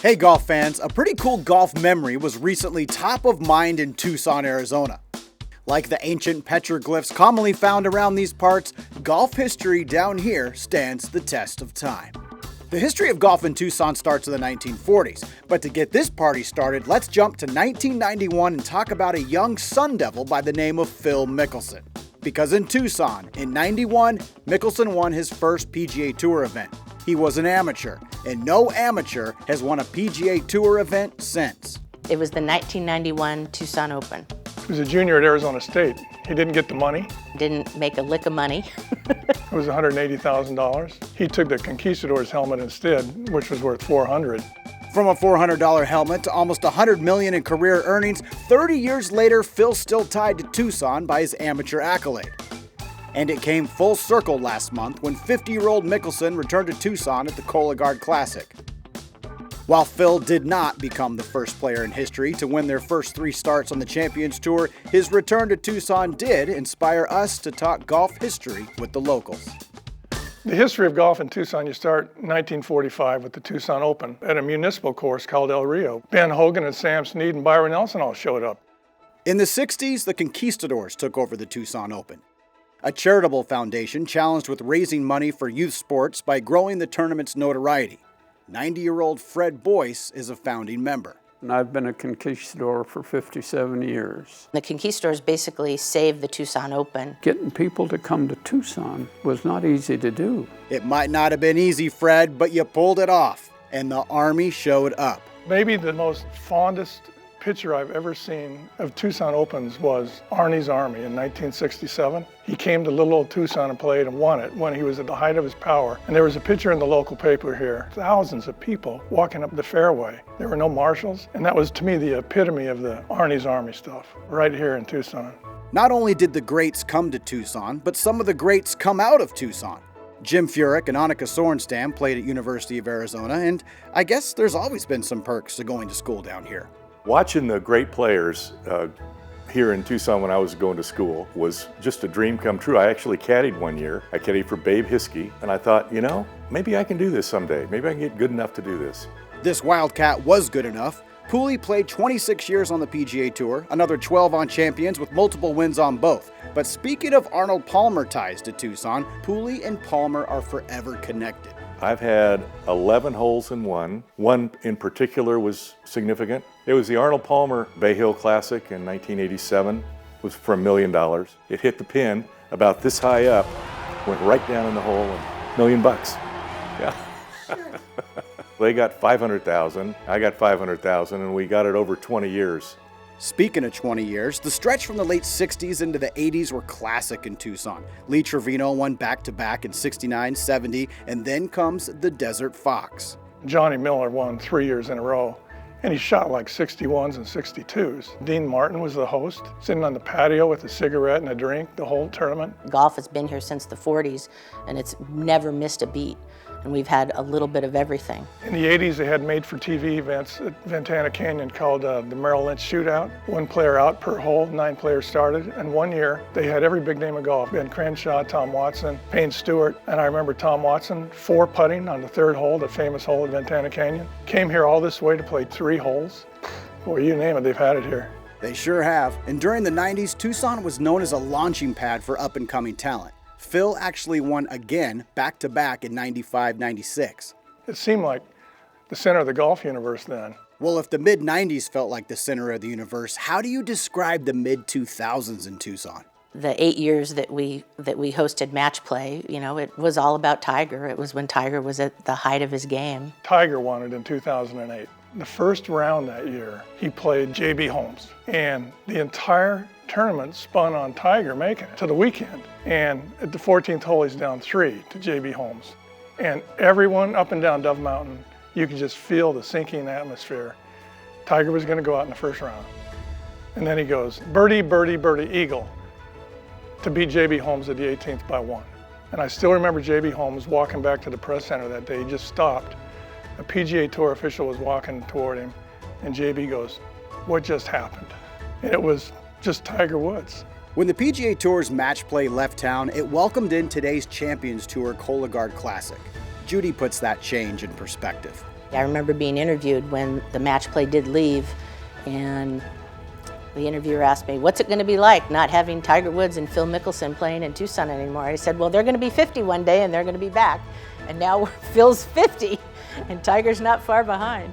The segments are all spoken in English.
Hey golf fans, a pretty cool golf memory was recently top of mind in Tucson, Arizona. Like the ancient petroglyphs commonly found around these parts, golf history down here stands the test of time. The history of golf in Tucson starts in the 1940s, but to get this party started, let's jump to 1991 and talk about a young Sun Devil by the name of Phil Mickelson. Because in Tucson, in '91, Mickelson won his first PGA Tour event. He was an amateur, and no amateur has won a PGA Tour event since. It was the 1991 Tucson Open. He was a junior at Arizona State. He didn't get the money. Didn't make a lick of money. It was $180,000. He took the Conquistador's helmet instead, which was worth $400. From a $400 helmet to almost $100 million in career earnings, 30 years later, Phil's still tied to Tucson by his amateur accolade. And it came full circle last month when 50-year-old Mickelson returned to Tucson at the Cologuard Classic. While Phil did not become the first player in history to win their first 3 starts on the Champions Tour, his return to Tucson did inspire us to talk golf history with the locals. The history of golf in Tucson, you start in 1945 with the Tucson Open at a municipal course called El Rio. Ben Hogan and Sam Snead and Byron Nelson all showed up. In the 60s, the Conquistadors took over the Tucson Open, a charitable foundation challenged with raising money for youth sports by growing the tournament's notoriety. 90-year-old Fred Boyce is a founding member. And I've been a Conquistador for 57 years. The Conquistadors basically saved the Tucson Open. Getting people to come to Tucson was not easy to do. It might not have been easy, Fred, but you pulled it off, and the Army showed up. Maybe the most fondest picture I've ever seen of Tucson Opens was Arnie's Army in 1967. He came to little old Tucson and played and won it when he was at the height of his power. And there was a picture in the local paper here, thousands of people walking up the fairway. There were no marshals, and that was to me the epitome of the Arnie's Army stuff, right here in Tucson. Not only did the greats come to Tucson, but some of the greats come out of Tucson. Jim Furyk and Annika Sorenstam played at University of Arizona, and I guess there's always been some perks to going to school down here. Watching the great players here in Tucson when I was going to school was just a dream come true. I actually caddied one year. I caddied for Babe Hiskey, and I thought, maybe I can do this someday. Maybe I can get good enough to do this. This Wildcat was good enough. Pooley played 26 years on the PGA Tour, another 12 on Champions with multiple wins on both. But speaking of Arnold Palmer ties to Tucson, Pooley and Palmer are forever connected. I've had 11 holes in one. One in particular was significant. It was the Arnold Palmer Bay Hill Classic in 1987. It was for $1 million. It hit the pin about this high up, went right down in the hole, and $1 million. Yeah. They got 500,000, I got 500,000, and we got it over 20 years. Speaking of 20 years, the stretch from the late 60s into the 80s were classic in Tucson. Lee Trevino won back-to-back in 69, 70, and then comes the Desert Fox. Johnny Miller won 3 years in a row, and he shot like 61s and 62s. Dean Martin was the host, sitting on the patio with a cigarette and a drink the whole tournament. Golf has been here since the 40s, and it's never missed a beat. And we've had a little bit of everything. In the 80s, they had made-for-TV events at Ventana Canyon called the Merrill Lynch Shootout. 1 player out per hole, 9 players started. And one year, they had every big name of golf. Ben Crenshaw, Tom Watson, Payne Stewart. And I remember Tom Watson 4-putting on the 3rd hole, the famous hole at Ventana Canyon. Came here all this way to play 3 holes. Boy, you name it, they've had it here. They sure have. And during the 90s, Tucson was known as a launching pad for up-and-coming talent. Phil actually won again, back-to-back in 95, 96. It seemed like the center of the golf universe then. Well, if the mid-90s felt like the center of the universe, how do you describe the mid-2000s in Tucson? The 8 years that we hosted match play, it was all about Tiger. It was when Tiger was at the height of his game. Tiger won it in 2008. The first round that year, he played J.B. Holmes, and the entire tournament spun on Tiger making it to the weekend. And at the 14th hole, he's down 3 to J.B. Holmes. And everyone up and down Dove Mountain, you could just feel the sinking atmosphere. Tiger was going to go out in the first round. And then he goes, birdie, birdie, birdie, eagle, to beat J.B. Holmes at the 18th by 1. And I still remember J.B. Holmes walking back to the press center that day. He just stopped. A PGA Tour official was walking toward him, and JB goes, "What just happened?" And it was just Tiger Woods. When the PGA Tour's match play left town, it welcomed in today's Champions Tour Cologuard Classic. Judy puts that change in perspective. I remember being interviewed when the match play did leave, and the interviewer asked me, what's it going to be like not having Tiger Woods and Phil Mickelson playing in Tucson anymore? I said, well, they're going to be 50 one day and they're going to be back. And now Phil's 50 and Tiger's not far behind.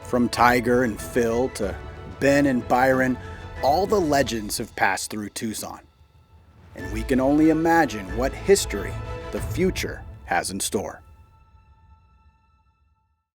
From Tiger and Phil to Ben and Byron, all the legends have passed through Tucson. And we can only imagine what history the future has in store.